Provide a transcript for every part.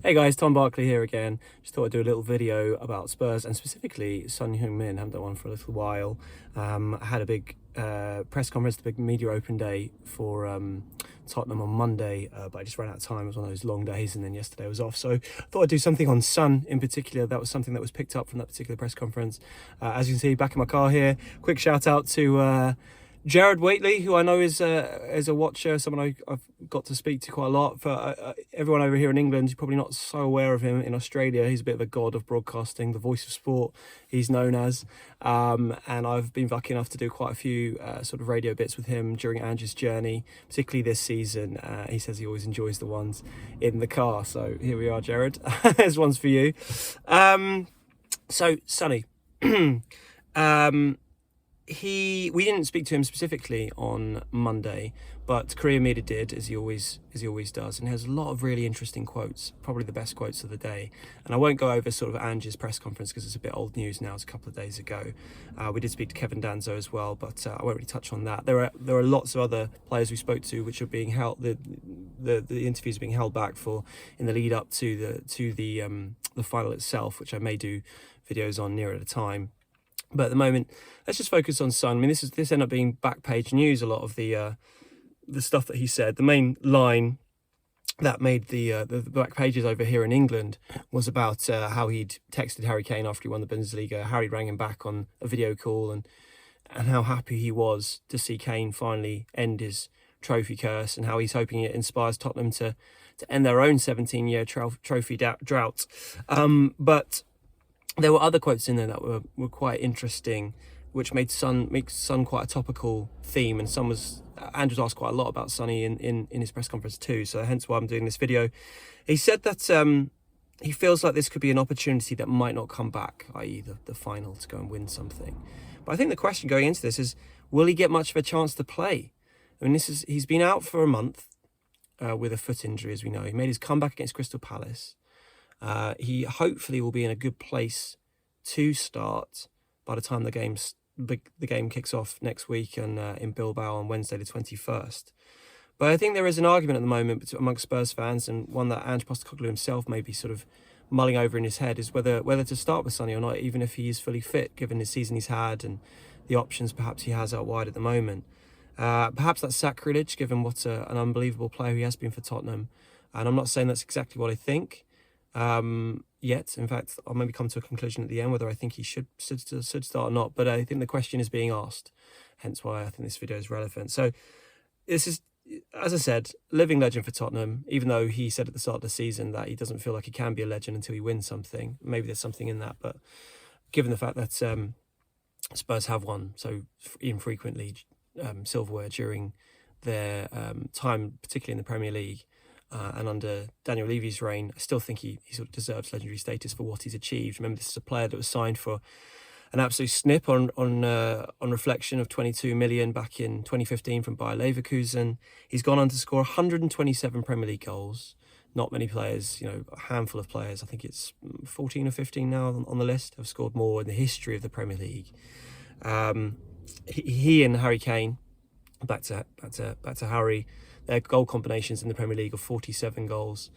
Hey guys, Tom Barclay here again. Just thought I'd do a little video about Spurs and specifically Son Heung-min. Haven't done one for a little while. I had a big press conference, the big media open day for Tottenham on Monday, but I just ran out of time. It was one of those long days and then yesterday was off. So I thought I'd do something on Son in particular. That was something that was picked up from that particular press conference. As you can see, back in my car here, quick shout out to Jared Waitley, who I know is a watcher, someone I've got to speak to quite a lot. For everyone over here in England, you're probably not so aware of him. In Australia, he's a bit of a god of broadcasting, the voice of sport, he's known as. And I've been lucky enough to do quite a few sort of radio bits with him during Ange's journey, particularly this season. He says he always enjoys the ones in the car. So here we are, Jared. There's ones for you. So, Sonny. We didn't speak to him specifically on Monday, but Korea Media did, as he always does, and has a lot of really interesting quotes, probably the best quotes of the day. And I won't go over sort of Ange's press conference because it's a bit old news now. It's a couple of days ago. We did speak to Kevin Danzo as well, but I won't really touch on that. There are lots of other players we spoke to which are being held. The interviews are being held back for in the lead up to the final itself, which I may do videos on nearer the time. But at the moment, let's just focus on Son. I mean, this ended up being back page news. A lot of the stuff that he said. The main line that made the back pages over here in England was about how he'd texted Harry Kane after he won the Bundesliga. Harry rang him back on a video call and how happy he was to see Kane finally end his trophy curse, and how he's hoping it inspires Tottenham to end their own 17-year trophy drought. But there were other quotes in there that were quite interesting, which makes Son quite a topical theme, and Andrew's asked quite a lot about Sonny in his press conference too, so hence why I'm doing this video. He said that he feels like this could be an opportunity that might not come back, i.e. the final, to go and win something. But I think the question going into this is, will he get much of a chance to play? I mean, he's been out for a month with a foot injury, as we know. He made his comeback against Crystal Palace. He hopefully will be in a good place to start by the time the game kicks off next week and in Bilbao on Wednesday the 21st. But I think there is an argument at the moment amongst Spurs fans, and one that Ange Postecoglou himself may be sort of mulling over in his head, is whether to start with Sonny or not, even if he is fully fit, given the season he's had and the options perhaps he has out wide at the moment. Perhaps that's sacrilege, given what an unbelievable player he has been for Tottenham. And I'm not saying that's exactly what I think yet. In fact, I'll maybe come to a conclusion at the end whether I think he should start or not. But I think the question is being asked, hence why I think this video is relevant. So this is, as I said, living legend for Tottenham, even though he said at the start of the season that he doesn't feel like he can be a legend until he wins something. Maybe there's something in that, but given the fact that Spurs have won so infrequently silverware during their time, particularly in the Premier League, and under Daniel Levy's reign, I still think he sort of deserves legendary status for what he's achieved. Remember, this is a player that was signed for an absolute snip on reflection of 22 million back in 2015 from Bayer Leverkusen. He's gone on to score 127 Premier League goals. Not many players, a handful of players, I think it's 14 or 15 now on the list, have scored more in the history of the Premier League. He and Harry Kane, back to Harry, their goal combinations in the Premier League of 47 goals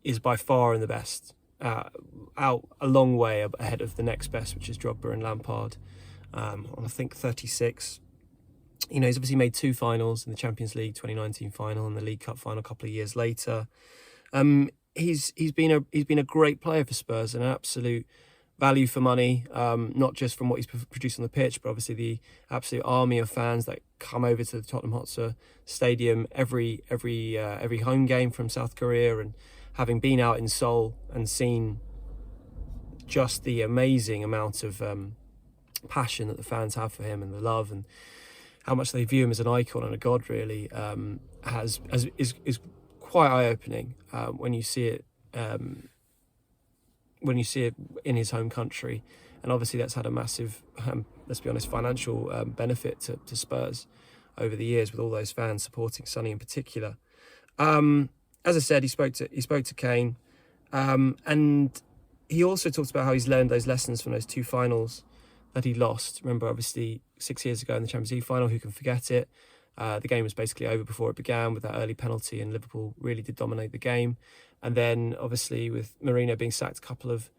is by far in the best, out a long way ahead of the next best, which is Drogba and Lampard, on I think 36. He's obviously made two finals in the Champions League 2019 final and the League Cup final a couple of years later. He's been a great player for Spurs, and an absolute value for money, not just from what he's produced on the pitch, but obviously the absolute army of fans that come over to the Tottenham Hotspur Stadium every home game from South Korea. And having been out in Seoul and seen just the amazing amount of passion that the fans have for him, and the love, and how much they view him as an icon and a god, really, is quite eye-opening when you see it. When you see it in his home country. And obviously that's had a massive, let's be honest, financial benefit to Spurs over the years, with all those fans supporting Sonny in particular. As I said, he spoke to Kane, and he also talked about how he's learned those lessons from those two finals that he lost. Remember, obviously, 6 years ago in the Champions League final, who can forget it? The game was basically over before it began with that early penalty, and Liverpool really did dominate the game. And then obviously with Mourinho being sacked a couple of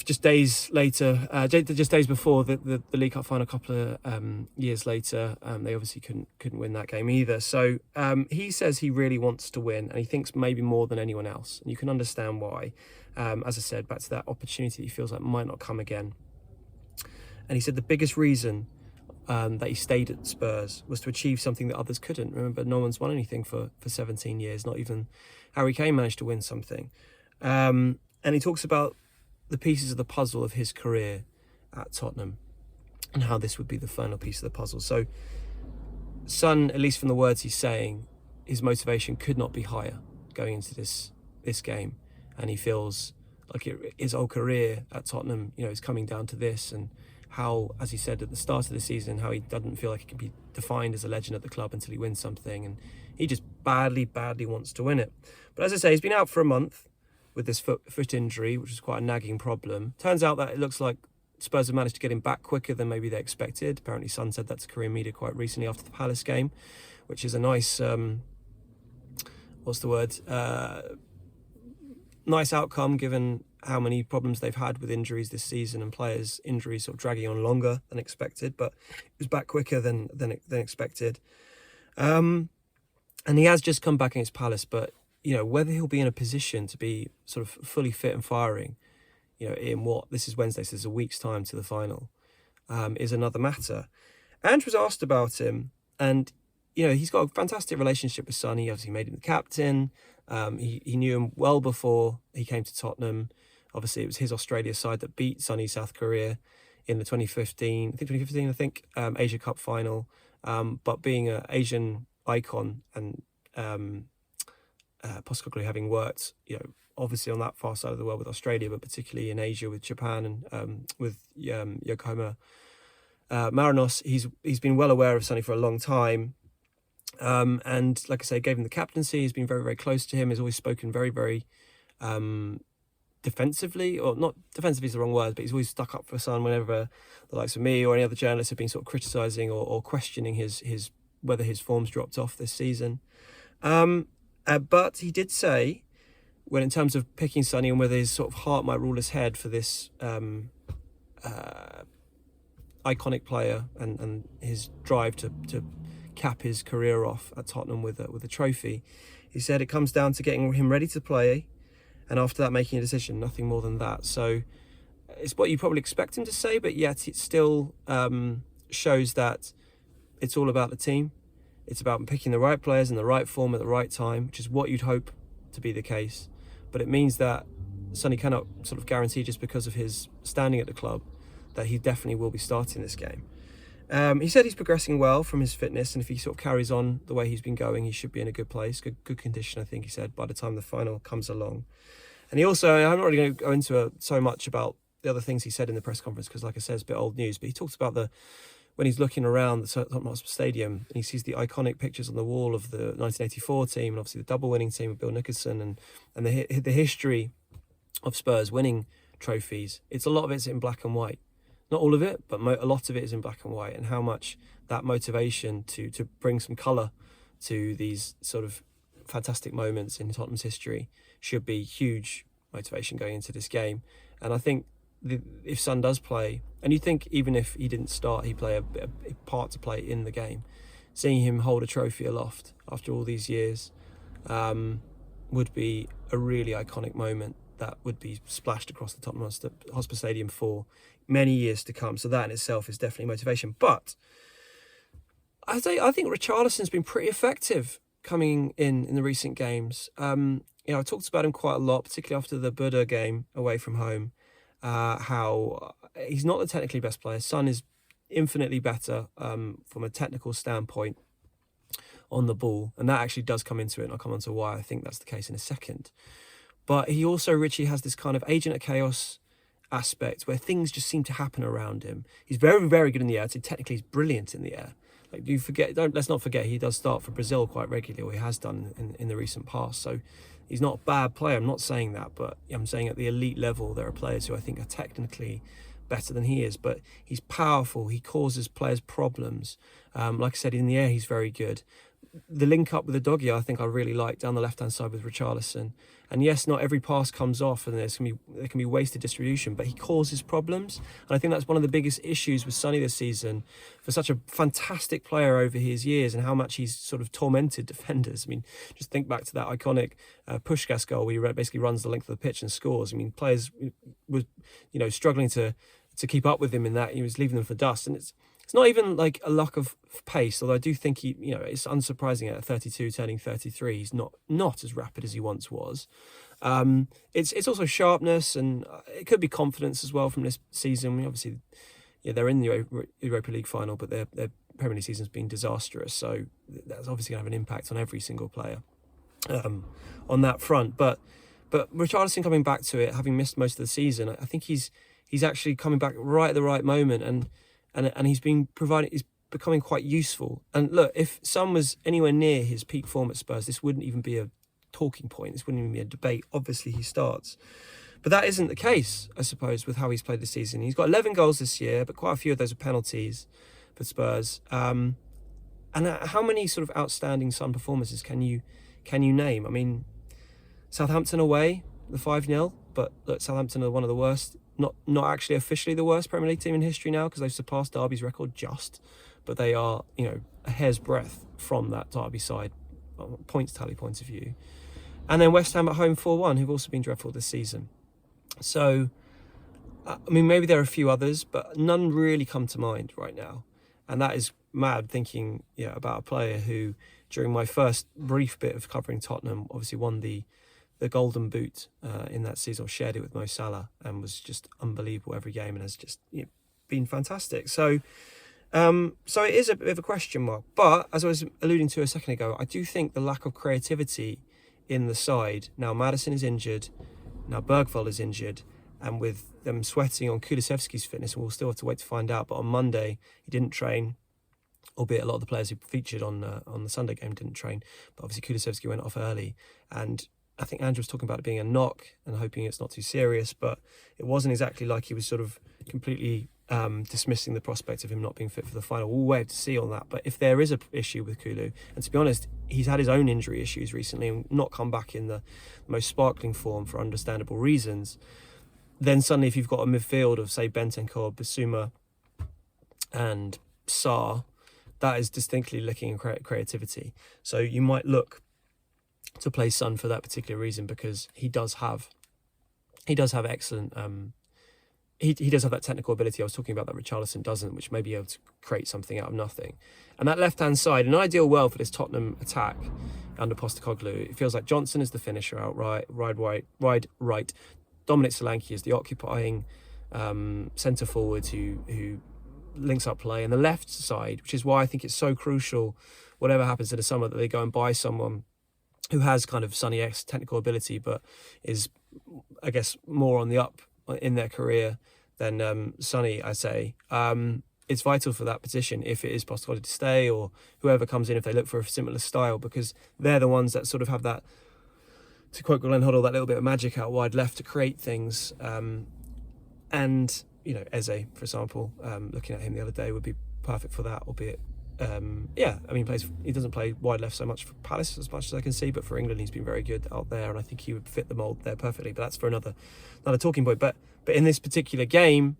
just days later, just days before the League Cup final, a couple of years later, they obviously couldn't win that game either. So he says he really wants to win, and he thinks maybe more than anyone else. And you can understand why. As I said, back to that opportunity he feels like might not come again. And he said the biggest reason that he stayed at Spurs was to achieve something that others couldn't. Remember, no one's won anything for 17 years. Not even Harry Kane managed to win something. And he talks about the pieces of the puzzle of his career at Tottenham and how this would be the final piece of the puzzle. So Son, at least from the words he's saying, his motivation could not be higher going into this game. And he feels like his whole career at Tottenham, is coming down to this, and how, as he said at the start of the season, how he doesn't feel like he can be defined as a legend at the club until he wins something, and he just badly wants to win it. But as I say, he's been out for a month with this foot injury, which is quite a nagging problem. Turns out that it looks like Spurs have managed to get him back quicker than maybe they expected. Apparently Son said that to Korean media quite recently after the Palace game, which is a nice, nice outcome given how many problems they've had with injuries this season and players' injuries sort of dragging on longer than expected, but it was back quicker than expected. And he has just come back against Palace, but whether he'll be in a position to be sort of fully fit and firing, this is Wednesday, so there's a week's time to the final, is another matter. Ange was asked about him, and he's got a fantastic relationship with Son. He obviously made him the captain. He knew him well before he came to Tottenham. Obviously, it was his Australia side that beat sunny South Korea in the 2015, Asia Cup final. But being an Asian icon and Postecoglou having worked, obviously on that far side of the world with Australia, but particularly in Asia with Japan and with Yokohama Marinos, he's been well aware of Sonny for a long time. And like I say, gave him the captaincy. He's been very, very close to him. He's always spoken very, very defensively, or not defensively is the wrong word, but he's always stuck up for Son whenever the likes of me or any other journalists have been sort of criticising or questioning his whether his form's dropped off this season. But he did say, when in terms of picking Sonny and whether his sort of heart might rule his head for this iconic player and his drive to cap his career off at Tottenham with a trophy, he said it comes down to getting him ready to play, and after that making a decision, nothing more than that. So it's what you probably expect him to say, but yet it still shows that it's all about the team. It's about picking the right players in the right form at the right time, which is what you'd hope to be the case. But it means that Sonny cannot sort of guarantee, just because of his standing at the club, that he definitely will be starting this game. He said he's progressing well from his fitness, and if he sort of carries on the way he's been going, he should be in a good place, good condition, I think he said, by the time the final comes along. And he also, I'm not really going to go into so much about the other things he said in the press conference, because like I said, it's a bit old news, but he talked about when he's looking around the Tottenham Hotspur Stadium and he sees the iconic pictures on the wall of the 1984 team, and obviously the double-winning team with Bill Nicholson, and the history of Spurs winning trophies. A lot of it's in black and white. Not all of it, but a lot of it is in black and white, and how much that motivation to bring some colour to these sort of fantastic moments in Tottenham's history should be huge motivation going into this game. And I think if Son does play, and you think even if he didn't start, he'd play a part to play in the game, seeing him hold a trophy aloft after all these years would be a really iconic moment that would be splashed across the Tottenham Hotspur Stadium for many years to come. So that in itself is definitely motivation. But I think Richarlison's been pretty effective coming in the recent games. I talked about him quite a lot, particularly after the Buddha game away from home, how he's not the technically best player. Son is infinitely better from a technical standpoint on the ball, and that actually does come into it, and I'll come on to why I think that's the case in a second. But he also, Richie, has this kind of agent of chaos aspect where things just seem to happen around him. He's very, very good in the air. So technically, he's brilliant in the air. Let's not forget, he does start for Brazil quite regularly, or he has done in the recent past. So he's not a bad player. I'm not saying that, but I'm saying at the elite level, there are players who I think are technically better than he is. But he's powerful. He causes players problems. Like I said, in the air, he's very good. the link up with the doggy, I think I really like down the left-hand side with Richarlison. And yes, not every pass comes off and there can be wasted distribution, but he causes problems. And I think that's one of the biggest issues with Sonny this season, for such a fantastic player over his years and how much he's sort of tormented defenders. I mean, just think back to that iconic Puskás goal where he basically runs the length of the pitch and scores. I mean, players were, struggling to keep up with him in that. He was leaving them for dust. And it's not even like a lack of pace, although I do think it's unsurprising at 32, turning 33, he's not as rapid as he once was. It's also sharpness, and it could be confidence as well from this season. Obviously, they're in the Europa League final, but their Premier League season's been disastrous, so that's obviously going to have an impact on every single player on that front. But Richarlison coming back to it, having missed most of the season, I think he's actually coming back right at the right moment, and he's becoming quite useful. And look, if Son was anywhere near his peak form at Spurs, this wouldn't even be a talking point. This wouldn't even be a debate. Obviously, he starts. But that isn't the case, I suppose, with how he's played this season. He's got 11 goals this year, but quite a few of those are penalties for Spurs. And how many sort of outstanding Son performances can you name? I mean, Southampton away, the 5-0, but look, Southampton are one of the worst. Not actually officially the worst Premier League team in history now, because they've surpassed Derby's record but they are, a hair's breadth from that Derby side, points tally point of view. And then West Ham at home 4-1, who've also been dreadful this season. So, I mean, maybe there are a few others, but none really come to mind right now. And that is mad, thinking about a player who, during my first brief bit of covering Tottenham, obviously won the Golden Boot in that season, or shared it with Mo Salah, and was just unbelievable every game, and has just been fantastic. So it is a bit of a question mark. But as I was alluding to a second ago, I do think the lack of creativity in the side, now Maddison is injured, now Bergvall is injured, and with them sweating on Kulusevski's fitness, and we'll still have to wait to find out. But on Monday, he didn't train, albeit a lot of the players who featured on the Sunday game didn't train. But obviously Kulusevski went off early, and I think Ange was talking about it being a knock and hoping it's not too serious, but it wasn't exactly like he was sort of completely dismissing the prospect of him not being fit for the final. We'll wait to see on that. But if there is an issue with Kulu, and to be honest, he's had his own injury issues recently and not come back in the most sparkling form for understandable reasons, then suddenly if you've got a midfield of, say, Bentancur, Bissouma and Sarr, that is distinctly lacking in creativity. So you might look to play Son for that particular reason, because he does have excellent he does have that technical ability I was talking about that Richarlison doesn't, which may be able to create something out of nothing. And that left-hand side, an ideal world for this Tottenham attack under Postecoglou, it feels like Johnson is the finisher outright, right. Dominic Solanke is the occupying centre forward who links up play. And the left side, which is why I think it's so crucial, whatever happens in the summer, that they go and buy someone who has kind of Sonny-esque technical ability, but is, I guess, more on the up in their career than Sonny, I say. It's vital for that position, if it is Postecoglou to stay, or whoever comes in, if they look for a similar style, because they're the ones that sort of have that, to quote Glenn Hoddle, that little bit of magic out wide left to create things. And, Eze, for example, looking at him the other day, would be perfect for that, albeit he doesn't play wide left so much for Palace as much as I can see, but for England he's been very good out there, and I think he would fit the mould there perfectly. But that's for another talking point. But in this particular game,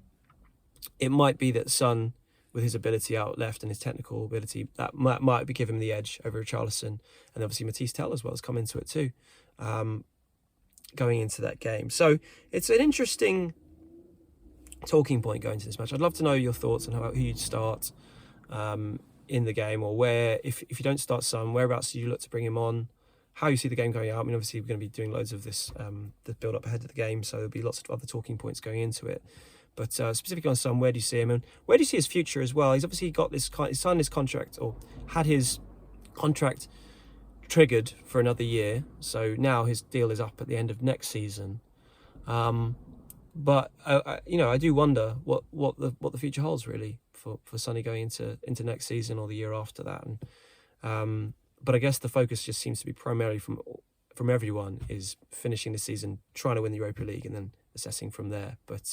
it might be that Son, with his ability out left and his technical ability, that might be give him the edge over Richarlison, and obviously Matisse Tell as well has come into it too, going into that game. So it's an interesting talking point going into this match. I'd love to know your thoughts on who you'd start in the game, or where, if you don't start Son, whereabouts do you look to bring him on, how you see the game going out. I mean, obviously we're going to be doing loads of this the build up ahead of the game, so there'll be lots of other talking points going into it. But specifically on Son, where do you see him, and where do you see his future as well? He's obviously got he's signed his contract, or had his contract triggered for another year, so now his deal is up at the end of next season. But I do wonder what the future holds really for Sonny going into next season or the year after that. And but I guess the focus just seems to be primarily from everyone is finishing the season, trying to win the Europa League, and then assessing from there. But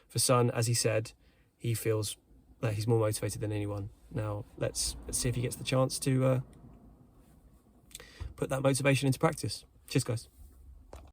for Son, as he said, he feels that he's more motivated than anyone. Now let's see if he gets the chance to put that motivation into practice. Cheers, guys.